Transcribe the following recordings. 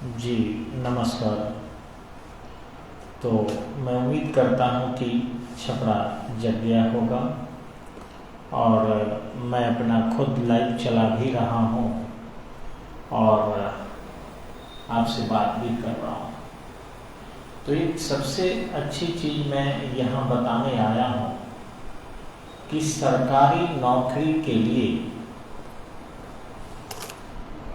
जी नमस्कार। तो मैं उम्मीद करता हूँ कि छपरा जग गया होगा और मैं अपना खुद लाइव चला भी रहा हूँ और आपसे बात भी कर रहा हूँ। तो एक सबसे अच्छी चीज़ मैं यहाँ बताने आया हूँ कि सरकारी नौकरी के लिए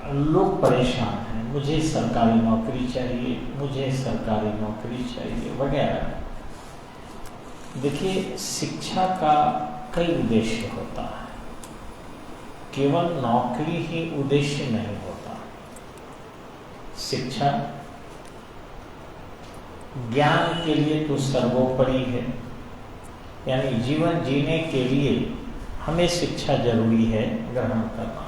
लोग परेशान हैं, मुझे सरकारी नौकरी चाहिए, मुझे सरकारी नौकरी चाहिए वगैरह। देखिए, शिक्षा का कई उद्देश्य होता है, केवल नौकरी ही उद्देश्य नहीं होता। शिक्षा ज्ञान के लिए तो सर्वोपरि है, यानी जीवन जीने के लिए हमें शिक्षा जरूरी है ग्रहण करना।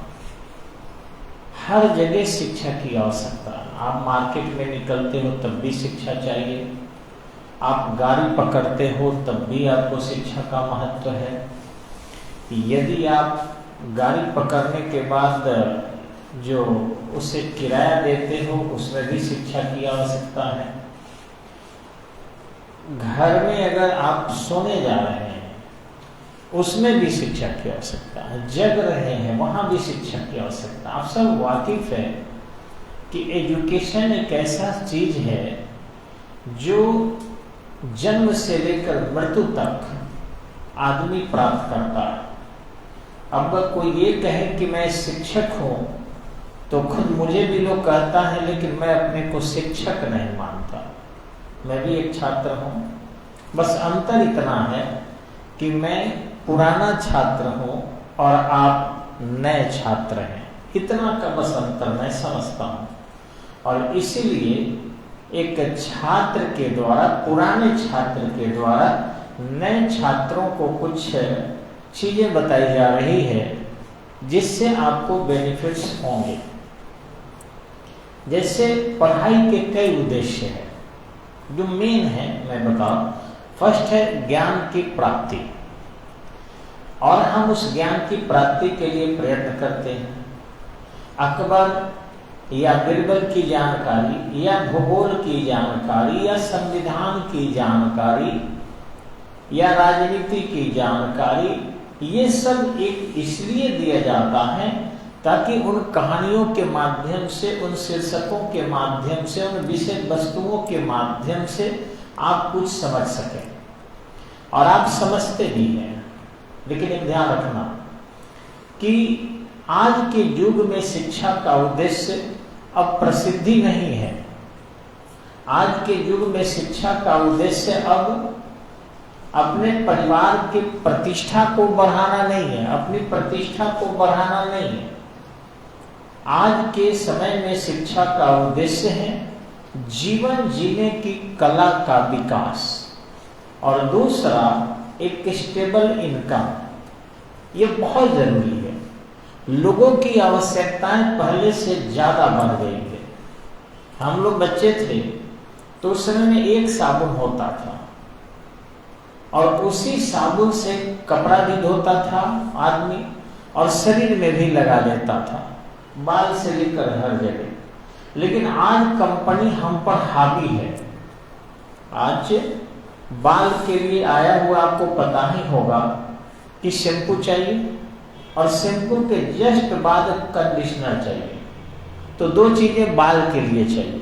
हर जगह शिक्षा की आवश्यकता है। आप मार्केट में निकलते हो तब भी शिक्षा चाहिए, आप गाड़ी पकड़ते हो तब भी आपको शिक्षा का महत्व है। यदि आप गाड़ी पकड़ने के बाद जो उसे किराया देते हो उसमें भी शिक्षा की आवश्यकता है। घर में अगर आप सोने जा रहे हैं उसमें भी शिक्षा की आवश्यकता है, जग रहे हैं वहां भी शिक्षा की आवश्यकता। आप सब वाकिफ है कि एजुकेशन एक ऐसा चीज है जो जन्म से लेकर मृत्यु तक आदमी प्राप्त करता है। अब कोई ये कहे कि मैं शिक्षक हूं तो खुद मुझे भी लोग कहता है, लेकिन मैं अपने को शिक्षक नहीं मानता। मैं भी एक छात्र हूं, बस अंतर इतना है कि मैं पुराना छात्र हूं और आप नए छात्र हैं, इतना का बस अंतर मैं समझता हूं। और इसीलिए एक छात्र के द्वारा, पुराने छात्र के द्वारा नए छात्रों को कुछ चीजें बताई जा रही है जिससे आपको बेनिफिट्स होंगे। जैसे पढ़ाई के कई उद्देश्य हैं, जो मेन है मैं बताऊं। फर्स्ट है ज्ञान की प्राप्ति, और हम उस ज्ञान की प्राप्ति के लिए प्रयत्न करते हैं। अकबर या बीरबल की जानकारी या भूगोल की जानकारी या संविधान की जानकारी या राजनीति की जानकारी, ये सब एक इसलिए दिया जाता है ताकि उन कहानियों के माध्यम से, उन शीर्षकों के माध्यम से, उन विषय वस्तुओं के माध्यम से आप कुछ समझ सकें, और आप समझते भी हैं। लेकिन एक ध्यान रखना कि आज के युग में शिक्षा का उद्देश्य अब प्रसिद्धि नहीं है। आज के युग में शिक्षा का उद्देश्य अब अपने परिवार की प्रतिष्ठा को बढ़ाना नहीं है, अपनी प्रतिष्ठा को बढ़ाना नहीं है। आज के समय में शिक्षा का उद्देश्य है जीवन जीने की कला का विकास, और दूसरा एक स्टेबल इनकम। ये बहुत जरूरी है। लोगों की आवश्यकताएं पहले से ज्यादा बढ़ गई है। हम लोग बच्चे थे तो उस समय में एक साबुन होता था और उसी साबुन से कपड़ा भी धोता था आदमी और शरीर में भी लगा लेता था, बाल से लेकर हर जगह। लेकिन आज कंपनी हम पर हावी है। आज बाल के लिए आया हुआ आपको पता ही होगा कि शैम्पू चाहिए और शैम्पू के जस्ट बाद कंडीशनर चाहिए। तो दो चीजें बाल के लिए चाहिए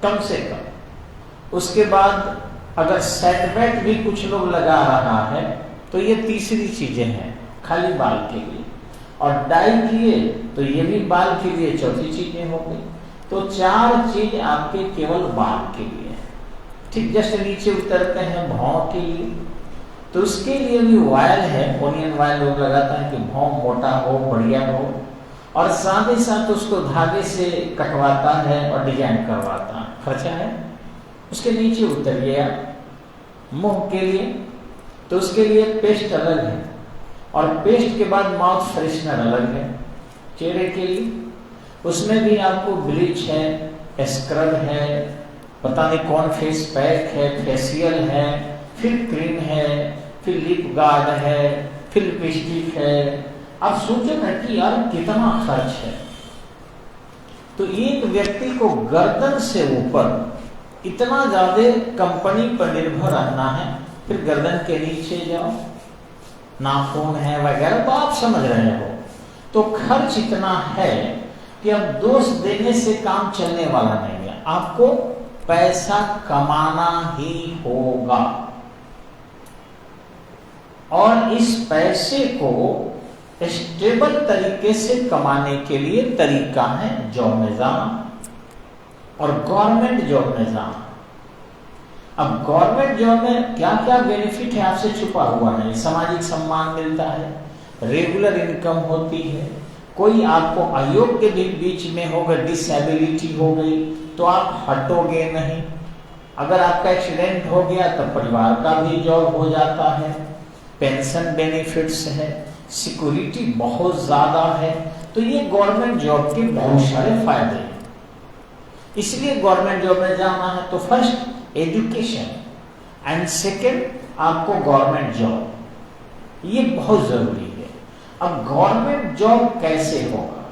कम से कम। उसके बाद अगर सेटबैक भी कुछ लोग लगा रहा है तो ये तीसरी चीजें हैं खाली बाल के लिए। और डाई किए तो ये भी बाल के लिए चौथी चीजें हो गई। तो चार चीज आपके केवल बाल के लिए। ठीक जस्ट नीचे उतरते हैं भौं के लिए, तो उसके लिए भी ऑयल है, ओनियन ऑयल लोग लगाता है कि भौं मोटा हो, बढ़िया हो, और साथ ही साथ उसको धागे से कटवाता है और डिजाइन करवाता है, खर्चा है। उसके नीचे उतरिए आप मुंह के लिए, तो उसके लिए पेस्ट अलग है, और पेस्ट के बाद माउथ फ्रेशनर अलग है। चेहरे के लिए उसमें भी आपको ब्लीच है, स्क्रब है, पता नहीं कौन फेस पैक है, फेशियल है, फिर क्रीम है, फिर लिप गार्ड है, फिर लिपस्टिक है। आप सोचो ना कि यार कितना खर्च है। तो एक व्यक्ति को गर्दन से ऊपर इतना ज्यादा कंपनी पर निर्भर रहना है, फिर गर्दन के नीचे जाओ, नाखून है वगैरह, तो आप समझ रहे हो। तो खर्च इतना है कि अब दोष देने से काम चलने वाला नहीं है, आपको पैसा कमाना ही होगा। और इस पैसे को स्टेबल तरीके से कमाने के लिए तरीका है जॉब में जाना और गवर्नमेंट जॉब में जाना। अब गवर्नमेंट जॉब में क्या क्या बेनिफिट है आपसे छुपा हुआ नहीं। सामाजिक सम्मान मिलता है, रेगुलर इनकम होती है, कोई आपको अयोग्य भी बीच में होगा, डिसेबिलिटी हो गई तो आप हटोगे नहीं। अगर आपका एक्सीडेंट हो गया तो परिवार का भी जॉब हो जाता है, पेंशन बेनिफिट्स है, सिक्योरिटी बहुत ज्यादा है। तो ये गवर्नमेंट जॉब के बहुत सारे फायदे हैं, इसलिए गवर्नमेंट जॉब में जाना है तो फर्स्ट एजुकेशन एंड सेकेंड आपको गवर्नमेंट जॉब, ये बहुत जरूरी है। अब गवर्नमेंट जॉब कैसे होगा?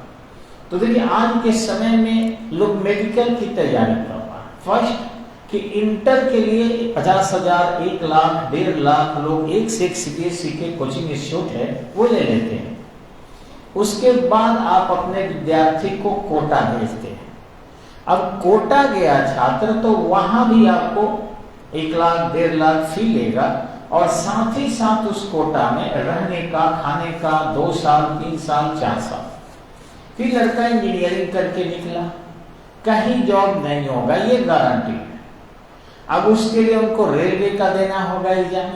तो देखिए आज के समय में लोग मेडिकल की तैयारी कर रहे हैं। फर्स्ट कि इंटर के लिए 50,000, 1 लाख, 1.5 लाख लोग एक से एक सीबीएसई के कोचिंग इंस्टीट्यूट है वो ले लेते हैं। उसके बाद आप अपने विद्यार्थी को कोटा भेजते हैं। अब कोटा गया छात्र तो वहां भी आपको 1 लाख, 1.5 लाख फी लेगा और साथ ही साथ उस कोटा में रहने का, खाने का 2 साल, 3 साल, 4 साल। फिर लड़का इंजीनियरिंग करके निकला, कहीं जॉब नहीं होगा, ये गारंटी है। अब उसके लिए उनको रेलवे का देना होगा एग्जाम,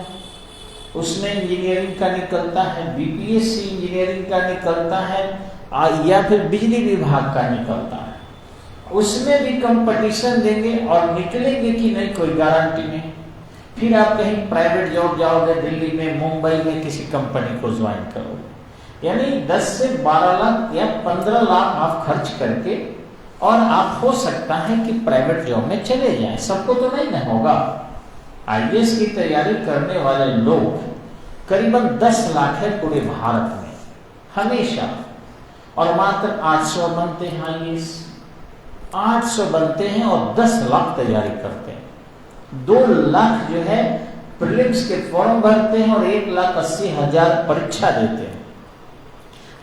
उसमें इंजीनियरिंग का निकलता है, बीपीएससी इंजीनियरिंग का निकलता है, या फिर बिजली विभाग का निकलता है। उसमें भी कंपटीशन देंगे और निकलेंगे कि नहीं कोई गारंटी नहीं। फिर आप कहीं प्राइवेट जॉब जाओगे, दिल्ली में, मुंबई में किसी कंपनी को ज्वाइन करोगे, यानी 10 से 12 लाख या 15 लाख आप खर्च करके, और आप हो सकता है कि प्राइवेट जॉब में चले जाएं। सबको तो नहीं ना होगा। आईएएस की तैयारी करने वाले लोग करीबन 10 लाख है पूरे भारत में हमेशा, और मात्र 800 बनते हैं आईएएस, 800 बनते हैं और 10 लाख तैयारी करते हैं। 2 लाख जो है प्रीलिम्स के फॉर्म भरते हैं और 1,80,000 परीक्षा देते हैं।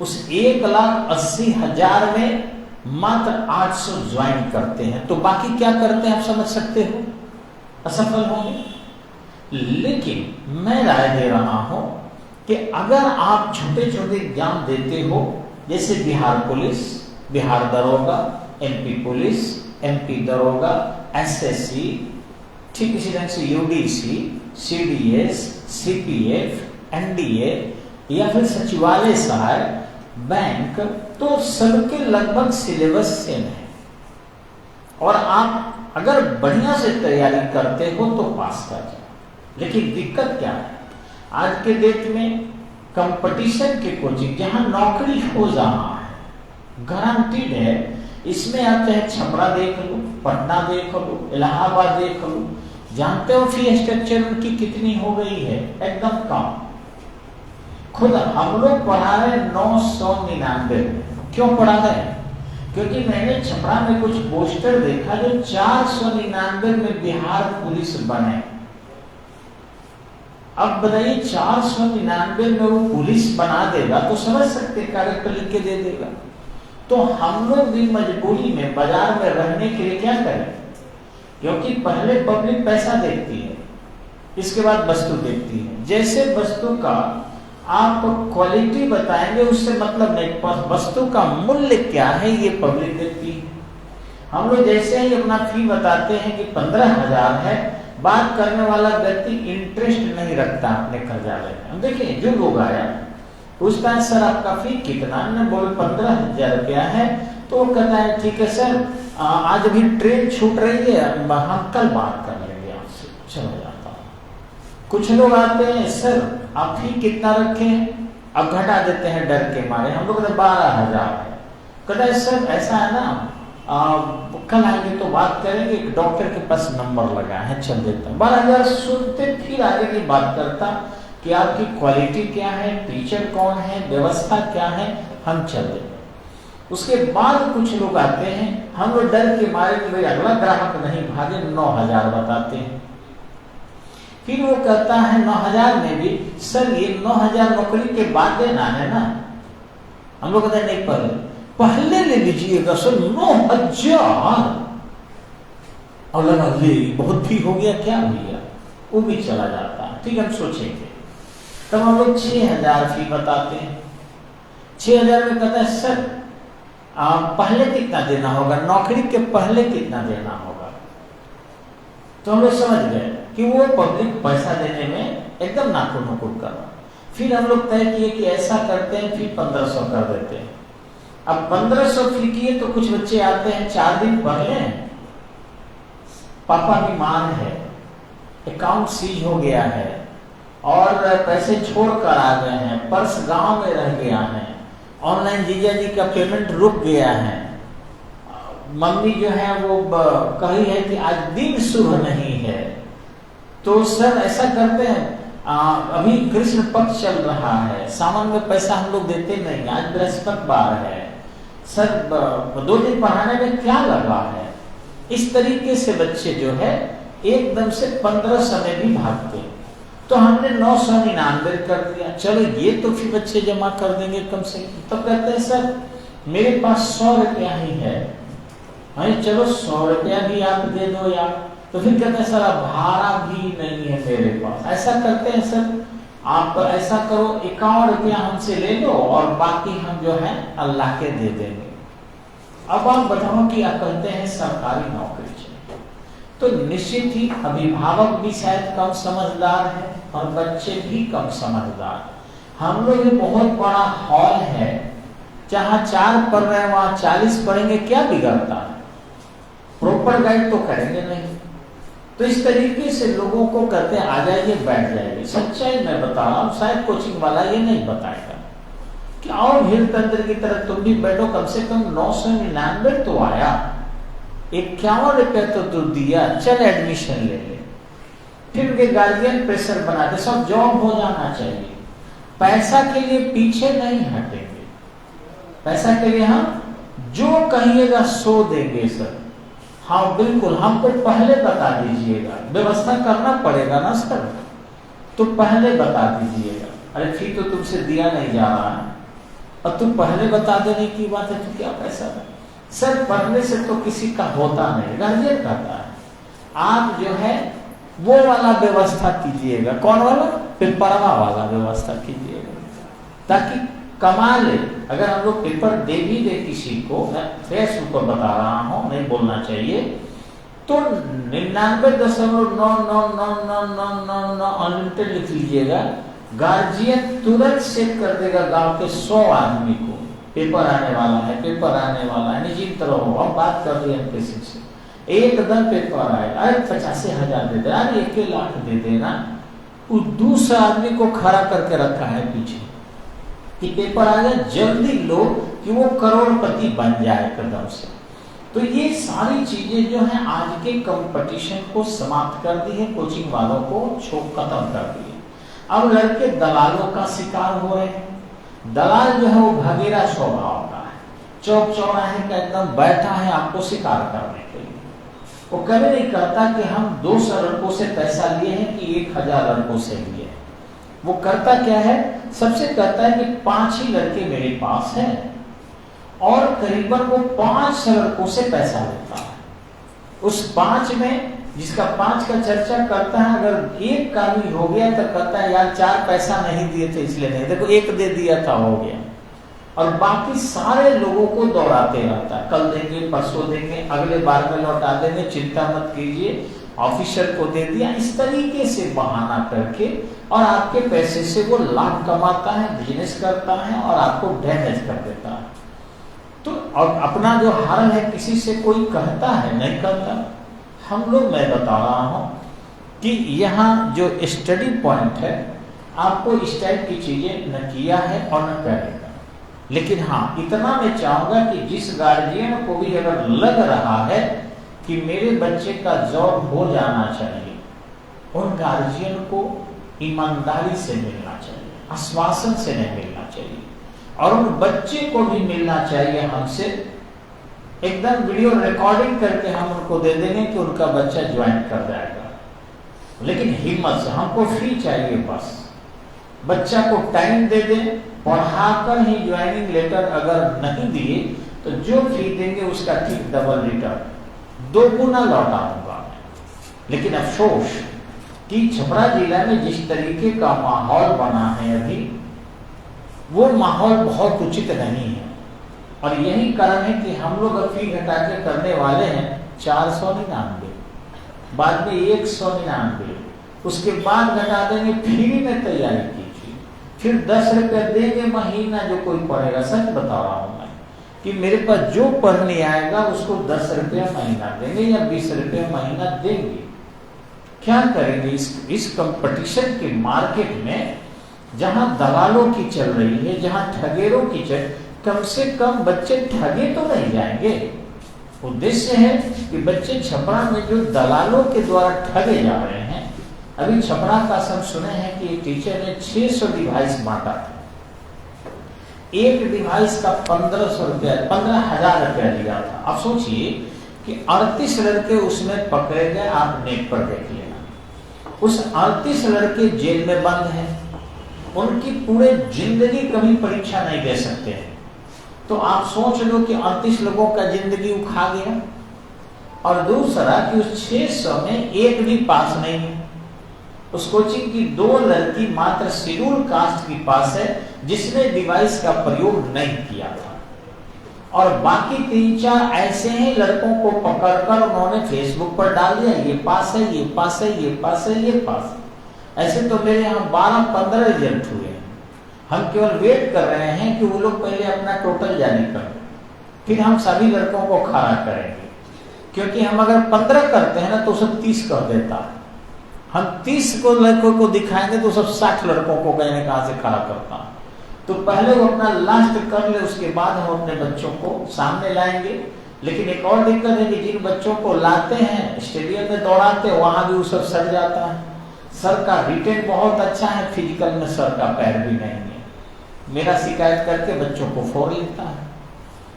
उस 1,80,000 में मात्र 800 ज्वाइन करते हैं, तो बाकी क्या करते हैं आप समझ सकते हो, असफल होंगे। लेकिन मैं राय दे रहा हूं कि अगर आप छोटे छोटे एग्जाम देते हो, जैसे बिहार पुलिस, बिहार दरोगा, एमपी पुलिस, एमपी दरोगा, एसएससी, ठीक इसी ढंग से यूडीसी, सीडीएस, सीपीएफ, एनडीए या फिर सचिवालय सहायक, बैंक, तो सबके लगभग सिलेबस सेम है और आप अगर बढ़िया से तैयारी करते हो तो पास कर जाओ। लेकिन दिक्कत क्या है, आज के डेट में कंपटीशन के कोचिंग जहां नौकरी हो जाना है, गारंटीड है, इसमें आप चाहे छपरा देख लो, पटना देख लो, इलाहाबाद देख लो, जानते हो फी स्ट्रक्चर उनकी कितनी हो गई है, एकदम कम। खुद हम लोग पढ़ा रहे 999। क्यों पढ़ा रहे? क्योंकि मैंने छपरा में कुछ पोस्टर देखा जो 499 में बिहार पुलिस बने। अब बताइए 499 में वो पुलिस बना देगा तो समझ सकते कैरेक्टर लिख के दे देगा। तो हम लोग भी मजबूरी में बाजार में रहने के लिए क्या करें, क्योंकि पहले पब्लिक पैसा देखती है, इसके बाद वस्तु देखती है। जैसे वस्तु का आप क्वालिटी बताएंगे उससे मतलब नहीं, वस्तु का मूल्य क्या है ये पब्लिक देखती है। हम लोग जैसे ही अपना फी बताते हैं कि 15,000 है, बात करने वाला व्यक्ति इंटरेस्ट नहीं रखता अपने कर्जा लेने। हम देखिए जो लोग आया पूछता है सर आपका फी कितना, हमने बोले 15,000 रुपया है, तो वो कहता है ठीक है सर आज अभी ट्रेन छूट रही है, हम कल बात कर लेंगे आपसे, चलो जाता हूँ। कुछ लोग आते हैं सर आप फी कितना रखे, अब घटा देते हैं डर के मारे, हम लोग 12,000 है। कहता है सर ऐसा है ना कल आएंगे तो बात करेंगे, डॉक्टर के पास नंबर लगा है, चल देता हूँ। 12,000 सुनते फिर आगे की बात करता कि आपकी क्वालिटी क्या है, टीचर कौन है, व्यवस्था क्या है, हम चल देते। उसके बाद कुछ लोग आते हैं, हम लोग डर के मारे कि भाई अगला ग्राहक नहीं भागे, 9,000 बताते हैं। फिर वो कहता है 9,000 में भी सर ये 9,000 नौकरी के बाद देना है ना। हम लोग कहते हैं नहीं, पहले ले लीजिएगा सर 9,000। और लगा ले बहुत भी हो गया क्या भैया, वो भी चला जाता है। ठीक, हम सोचेंगे। तब हम लोग 6,000 फी बताते हैं। 6,000 में कहता है सर पहले कितना देना होगा, नौकरी के पहले कितना देना होगा। तो हम लोग समझ गए कि वो पब्लिक पैसा देने में एकदम नाखुन नुकुर कर रहा। फिर हम लोग तय किए कि ऐसा करते हैं, फिर 1,500 कर देते हैं। अब 1,500 फी किए तो कुछ बच्चे आते हैं 4 दिन पढ़ लें, पापा बीमार है, अकाउंट सीज हो गया है और पैसे छोड़ कर आ गए हैं, पर्स गांव में रह गया है, ऑनलाइन जीजा जी का पेमेंट रुक गया है, मम्मी जो है वो कही है कि आज दिन शुभ नहीं है। तो सर ऐसा करते हैं, अभी कृष्ण पक्ष चल रहा है, सावन में पैसा हम लोग देते नहीं, आज बृहस्पतिवार है, सर 2 दिन पढ़ाने में क्या लगा है। इस तरीके से बच्चे जो है एकदम से 1,500 में भी भागते। तो हमने 999 कर दिया, चलो ये तो फिर बच्चे जमा कर देंगे कम से कम। तो कहते हैं सर मेरे पास 100 रुपया ही है। अरे चलो 100 रुपया भी आप दे दो यार। तो फिर कहते हैं सर भाड़ा भी नहीं है मेरे पास। ऐसा करते हैं सर आप ऐसा करो 51 रुपया हमसे ले लो और बाकी हम जो है अल्लाह के दे देंगे। अब आप बताओ कि आप कहते हैं सरकारी नौकरी चाहिए, तो निश्चित ही अभिभावक भी शायद कम समझदार है और बच्चे भी कम समझदार। हम लोग ये बहुत बड़ा हॉल है, जहां 4 पढ़ रहे हैं वहां 40 पढ़ेंगे, क्या बिगड़ता है, प्रॉपर गाइड तो करेंगे नहीं। तो इस तरीके से लोगों को कहते हैं आ जाइए बैठ जाइए। सच्चाई मैं बता रहा हूँ, शायद कोचिंग वाला ये नहीं बताएगा कि आओ भीड़ तंत्र की तरह तुम भी बैठो, कम से कम 999 तो आया, 51 रुपया तो तू दिया, चल एडमिशन ले ले। फिर उनके गार्जियन प्रेशर बनाते, सब जॉब हो जाना चाहिए। पैसा के लिए पीछे नहीं हटेंगे, पैसा के लिए हम जो कहिएगा सो देंगे सर। हाँ बिल्कुल, हमको पहले बता दीजिएगा, व्यवस्था करना पड़ेगा ना सर, तो पहले बता दीजिएगा। अरे फी तो तुमसे दिया नहीं जा रहा है और तुम पहले बता देने की बात है, तो क्या पैसा है सर। पढ़ने से तो किसी का होता नहीं, गार्जियन करता है। आप जो है वो वाला व्यवस्था कीजिएगा। कौन वाला, पेपरवा वाला व्यवस्था कीजिएगा, ताकि कमा ले। अगर हम लोग पेपर दे भी दे किसी को, मैं फेसबुक पर बता रहा हूँ, नहीं बोलना चाहिए, तो 99.9999999 अनलिमिटेड लिख लीजिएगा। गार्जियन तुरंत सेट कर देगा गांव के 100 आदमी को, पेपर आने वाला है, पेपर आने वाला है, निश्चिंत रहो। हम बात कर रहे हैं किसी से, एकदम पेपर आए, अरे 85,000 दे देना, अरे 1 लाख दे देना। उस दूसरा आदमी को खड़ा करके रखा है पीछे कि पेपर आ गया, जल्दी लो कि वो करोड़पति बन जाए कदम से। तो ये सारी चीजें जो है आज के कंपटीशन को समाप्त कर दी है, कोचिंग वालों को खत्म कर दी है। अब लड़के दलालों का शिकार हो रहे हैं। दलाल जो है वो भगेरा स्वभाव का है, चौक चौराहे का एकदम बैठा है आपको शिकार करने के लिए। वो कभी नहीं कहता कि हम 200 लड़कों से पैसा लिए हैं कि 1,000 लड़कों से लिए हैं। वो करता क्या है, सबसे कहता है कि 5 ही लड़के मेरे पास हैं और करीबन वो 5 लड़कों से पैसा लेता है। उस 5 में जिसका 5 का चर्चा करता है, अगर एक का भी हो गया तो कहता है यार 4 पैसा नहीं दिए थे इसलिए नहीं, देखो 1 दे दिया था हो गया। और बाकी सारे लोगों को दौड़ाते रहता है, कल देंगे, परसों देंगे, अगले बार में लौटा देंगे, चिंता मत कीजिए, ऑफिसर को दे दिया। इस तरीके से बहाना करके और आपके पैसे से वो लाभ कमाता है, बिजनेस करता है और आपको डैमेज कर देता है। तो और अपना जो हाल है किसी से कोई कहता है, नहीं कहता। हम लोग, मैं बता रहा हूं कि यहाँ जो स्टडी पॉइंट है, आपको इस टाइप की चीजें न किया है और न करेगा। लेकिन हाँ, इतना मैं चाहूंगा कि जिस गार्जियन को भी अगर लग रहा है कि मेरे बच्चे का जॉब हो जाना चाहिए, उन गार्जियन को ईमानदारी से मिलना चाहिए, आश्वासन से नहीं मिलना चाहिए। और उन बच्चे को भी मिलना चाहिए हमसे। एकदम वीडियो रिकॉर्डिंग करके हम उनको दे देंगे कि उनका बच्चा ज्वाइन कर जाएगा, लेकिन हिम्मत से हमको फ्री चाहिए बस। बच्चा को टाइम दे दें, पढ़ाकर ही ज्वाइनिंग लेटर अगर नहीं दिए तो जो फी देंगे उसका ठीक डबल रिटर्न 2 गुना लौटाऊंगा। लेकिन अफसोस कि छपरा जिला में जिस तरीके का माहौल बना है अभी, वो माहौल बहुत उचित नहीं है। और यही कारण है कि हम लोग फी घटा के करने वाले हैं 499, बाद में 199, उसके बाद घटा देंगे, फ्री में तैयारी कीजिए, फिर 10 रुपये देंगे महीना जो कोई पढ़ेगा। सच बता रहा हूं मैं कि मेरे पास जो पढ़ने आएगा उसको 10 रुपया महीना देंगे या 20 रुपया महीना देंगे। क्या करेंगे इस कंपटीशन के मार्केट में, जहां दलालों की चल रही है, जहां ठगेरों की चल, कम से कम बच्चे ठगे तो नहीं जाएंगे। उद्देश्य है कि बच्चे छपरा में जो दलालों के द्वारा ठगे जा रहे हैं। अभी छपरा का सब सुने हैं कि टीचर ने 600 डिवाइस बांटा था, एक डिवाइस का 1500 रुपया, 15,000 रुपया लिया था। अब सोचिए कि 38 लड़के उसमें पकड़े गए। आप नेट पर देख लेना, उस 38 लड़के जेल में बंद हैं, उनकी पूरे जिंदगी कभी परीक्षा नहीं दे सकते हैं। तो आप सोच लो कि 38 लोगों का जिंदगी उखा गया। और दूसरा कि उस 600 में एक भी पास नहीं है। उस कोचिंग की 2 लड़की मात्र शेड्यूल कास्ट की पास है, जिसने डिवाइस का प्रयोग नहीं किया था। और बाकी 3-4 ऐसे ही लड़कों को पकड़कर उन्होंने फेसबुक पर डाल दिया, ये पास है, ये पास है, ये पास है, ये पास है। ऐसे तो मेरे यहाँ 12-15 रिजल्ट हुए हैं। हम केवल वेट कर रहे हैं कि वो लोग पहले अपना टोटल जारी कर, फिर हम सभी लड़कों को खड़ा करेंगे। क्योंकि हम अगर 15 करते हैं ना तो सब 30 कर देता है। हम 30 को लड़कों को दिखाएंगे तो सब 60 लड़कों को कहने कहां से खड़ा करता। तो पहले वो अपना लास्ट कर ले, उसके बाद हम अपने बच्चों को सामने लाएंगे। लेकिन एक और दिक्कत है कि जिन बच्चों को लाते हैं स्टेडियम में दौड़ाते हैं, वहां भी वो सब सड़ जाता है। सर का रिटेन बहुत अच्छा है, फिजिकल में सर का पैर भी नहीं है। मेरा शिकायत करके बच्चों को फोड़ लेता है।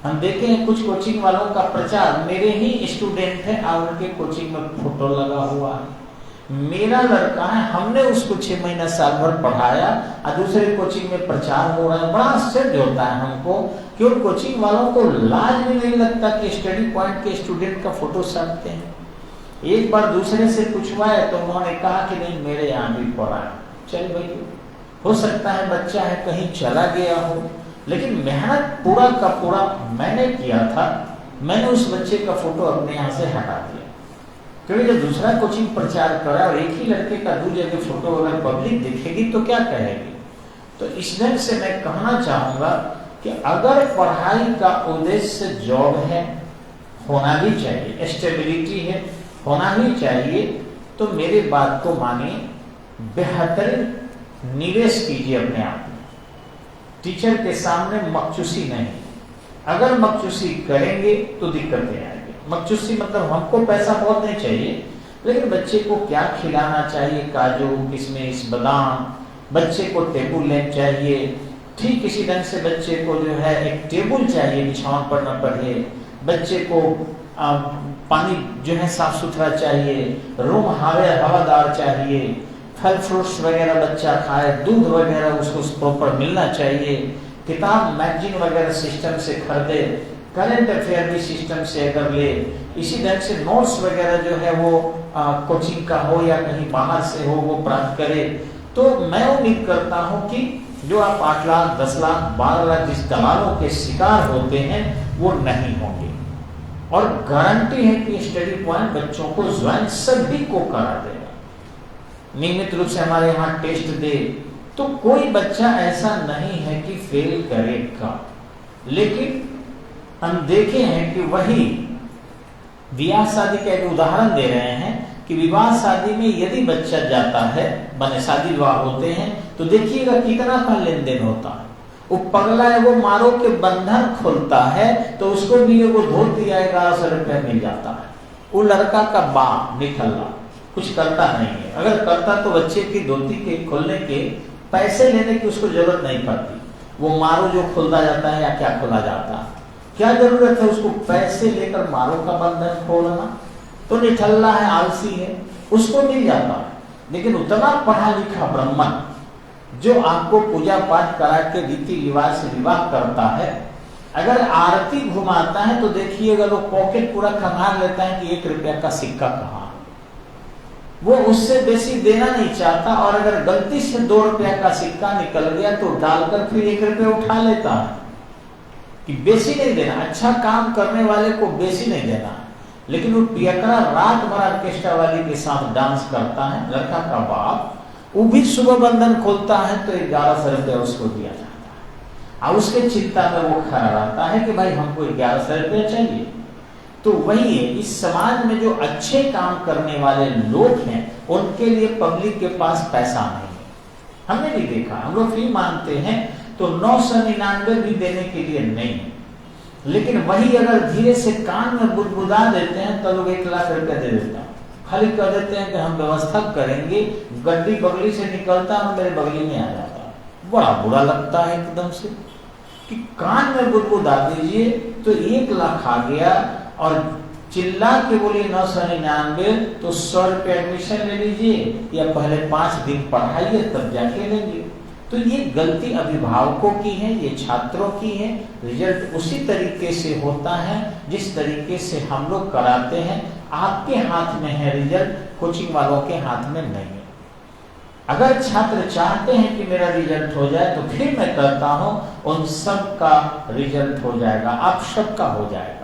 हम देखे हैं कुछ कोचिंग वालों का प्रचार, मेरे ही स्टूडेंट है और उनके कोचिंग में फोटो लगा हुआ है, मेरा लड़का है, हमने उसको 6 महीना साल भर पढ़ाया और दूसरे कोचिंग में प्रचार हो रहा है। बड़ा आश्चर्य होता है हमको कि उन कोचिंग वालों को लाज भी नहीं लगता कि स्टडी पॉइंट के स्टूडेंट का फोटो साटते हैं। एक बार दूसरे से पूछवाया तो उन्होंने कहा कि नहीं मेरे यहाँ भी पढ़ा है। चल भाई, हो सकता है बच्चा है कहीं चला गया हो, लेकिन मेहनत पूरा का पूरा मैंने किया था। मैंने उस बच्चे का फोटो अपने यहाँ से हटा दिया, क्योंकि जब दूसरा कोचिंग प्रचार करा और एक ही लड़के का 2 जगह फोटो अगर पब्लिक देखेगी तो क्या कहेगी। तो इस ढंग से मैं कहना चाहूंगा कि अगर पढ़ाई का उद्देश्य जॉब है, होना भी चाहिए, स्टेबिलिटी है, होना ही चाहिए, तो मेरे बात को मानिए, बेहतरीन निवेश कीजिए अपने आप में। टीचर के सामने मकचूसी नहीं। अगर मकचूसी करेंगे तो दिक्कतें आएंगी। मकचूसी मतलब हमको पैसा बहुत नहीं चाहिए, लेकिन बच्चे को क्या खिलाना चाहिए, काजू किशमिश बादाम, बच्चे को टेबल लैंप चाहिए, ठीक इसी ढंग से बच्चे को जो है एक टेबल चाहिए, बिछावन पर न पड़े, बच्चे को पानी जो है साफ सुथरा चाहिए, रूम हवादार चाहिए, फल फ्रूट्स वगैरह बच्चा खाए, दूध वगैरह उसको प्रॉपर मिलना चाहिए, किताब मैगजीन वगैरह सिस्टम से खरीदे, करंट अफेयर भी सिस्टम से अगर ले, इसी ढंग से नोट्स वगैरह जो है वो कोचिंग का हो या कहीं बाहर से हो वो प्राप्त करे। तो मैं उम्मीद करता हूं कि जो आप 8 लाख 10 लाख 12 लाख जिस दलालों के शिकार होते हैं वो नहीं होंगे। और गारंटी है कि स्टडी पॉइंट बच्चों को ज्वाइन सभी को करा देगा। नियमित रूप से हमारे यहाँ टेस्ट दे तो कोई बच्चा ऐसा नहीं है कि फेल करेगा। लेकिन हम देखे हैं कि वही विवाह शादी का एक उदाहरण दे रहे हैं कि विवाह शादी में यदि बच्चा जाता है, बने शादी विवाह होते हैं, तो देखिएगा कितना का लेन देन होता है। वो पगला है, वो मारो के बंधन खोलता है तो उसको भी वो धोती 1100 रुपये मिल जाता है। वो लड़का का बाप निकलना कुछ करता नहीं है, अगर करता तो बच्चे की धोती के खोलने के पैसे लेने की उसको जरूरत नहीं पड़ती। वो मारो जो खुलता जाता है या क्या खुला जाता है? क्या जरूरत है उसको पैसे लेकर मारो का बंधन खोलना? तो निठल्ला है, आलसी है, उसको मिल जाता है। लेकिन उतना पढ़ा लिखा ब्राह्मण जो आपको पूजा पाठ करा के रीति रिवाज से विवाह करता है, अगर आरती घुमाता है तो देखिएगा लोग पॉकेट पूरा खंगाल लेता है कि 1 रुपया का सिक्का कहाँ। वो उससे बेसी देना नहीं चाहता, और अगर गलती से 2 रुपया का सिक्का निकल गया तो डालकर फिर 1 रुपया उठा लेता है कि बेसी नहीं देना। अच्छा काम करने वाले को बेसी नहीं देना। लेकिन वो पियकरा रात भर ऑर्केस्ट्रा वाली के साथ डांस करता है, लड़का का बाप, वो भी सुबह बंधन खोलता है तो 1100 रुपया उसको दिया जाता है। और उसके चिंता में वो खड़ा रहता है कि भाई हमको 1100 रुपया चाहिए। तो वही है, इस समाज में जो अच्छे काम करने वाले लोग हैं उनके लिए पब्लिक के पास पैसा नहीं है। हमने भी देखा, हम लोग फी मानते हैं तो 999 भी देने के लिए नहीं है। लेकिन वही अगर धीरे से कान में बुदबुदा देते हैं तो लोग 1 लाख रुपया दे देता है। खाली कह देते हैं कि हम व्यवस्था करेंगे, गड्डी बगली से निकलता है मेरे बगली में आ जाता है। बड़ा बुरा लगता है एकदम से कि कान में बुदबुदा दीजिए तो 1 लाख आ गया, और चिल्ला के बोलिए 999 तो 100 रुपये एडमिशन ले लीजिए या पहले 5 दिन पढ़ाइए तब जाके लेंगे। तो ये गलती अभिभावकों की है, ये छात्रों की है। रिजल्ट उसी तरीके से होता है जिस तरीके से हम लोग कराते हैं। आपके हाथ में है रिजल्ट, कोचिंग वालों के हाथ में नहीं है। अगर छात्र चाहते हैं कि मेरा रिजल्ट हो जाए तो फिर मैं कहता हूं उन सब का रिजल्ट हो जाएगा, आप सबका हो जाएगा।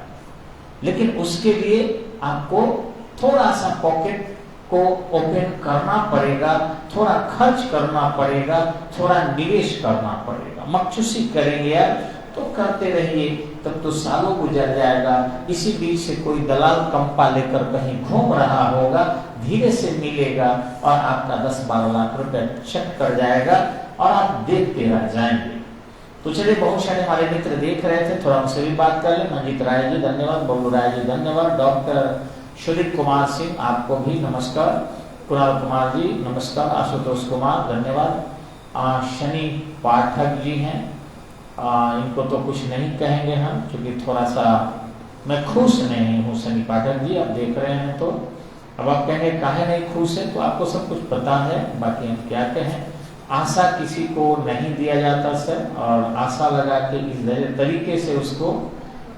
लेकिन उसके लिए आपको थोड़ा सा पॉकेट को ओपन करना पड़ेगा, थोड़ा खर्च करना पड़ेगा, थोड़ा निवेश करना पड़ेगा। मकचूसी करेंगे यार तो करते रहिए, तब तो सालों गुजर जाएगा। इसी बीच से कोई दलाल कंपा लेकर कहीं घूम रहा होगा, धीरे से मिलेगा और आपका 10-12 लाख रुपए चेक कर जाएगा और आप देखते रह जाएंगे। तो चलिए, बहुत सारे हमारे मित्र देख रहे थे, थोड़ा उनसे भी बात कर ले। मंजीत राय जी धन्यवाद, बबलू राय जी धन्यवाद, डॉक्टर सुदीप कुमार सिंह आपको भी नमस्कार, कुणाल कुमार जी नमस्कार, आशुतोष कुमार धन्यवाद, शनि पाठक जी हैं, इनको तो कुछ नहीं कहेंगे हम क्योंकि थोड़ा सा मैं खुश नहीं हूँ। शनि पाठक जी आप देख रहे हैं तो अब आप कहेंगे काहे नहीं खुश है, तो आपको सब कुछ पता है, बाकी हम क्या कहें। आशा किसी को नहीं दिया जाता सर, और आशा लगा के इस तरीके से उसको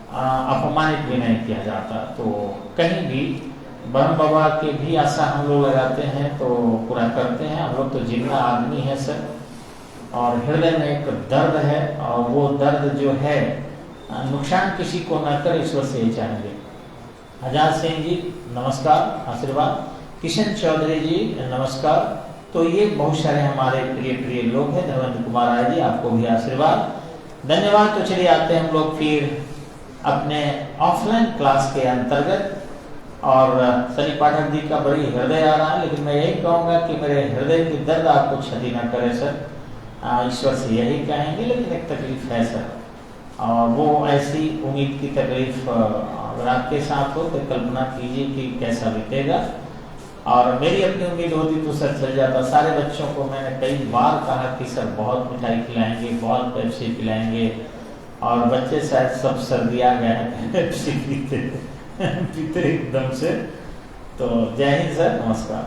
अपमानित भी नहीं किया जाता। तो कहीं भी ब्रह्म बाबा के भी आशा हम लोग लगाते हैं तो पूरा करते हैं। हम लोग तो जिंदा आदमी है सर, और हृदय में एक दर्द है, और वो दर्द जो है नुकसान किसी को न करे, ईश्वर से ही चाहेंगे। आजाद सिंह जी नमस्कार, आशीर्वाद, किशन चौधरी जी नमस्कार। तो ये बहुत सारे हमारे प्रिय प्रिय लोग हैं। धर्मेंद्र कुमार राय जी आपको भी आशीर्वाद धन्यवाद। तो चलिए आते हैं हम लोग फिर अपने ऑफलाइन क्लास के अंतर्गत, और शनि पाठक जी का बड़ी हृदय आ रहा है, लेकिन मैं यही कहूँगा कि मेरे हृदय की दर्द आपको क्षति न करे सर, ईश्वर से यही कहेंगे। लेकिन एक तकलीफ है सर, और वो ऐसी उम्मीद की तकलीफ अगर आपके साथ हो तो कल्पना कीजिए कि कैसा बीतेगा। और मेरी अपनी उम्मीद होती तो सर चल जाता। सारे बच्चों को मैंने कई बार कहा कि सर बहुत मिठाई खिलाएंगे, बहुत पेप्सी पिलाएंगे, और बच्चे शायद सब सर्दियाँ गए पेप्सी पीते पीते एकदम से। तो जय हिंद सर, नमस्कार।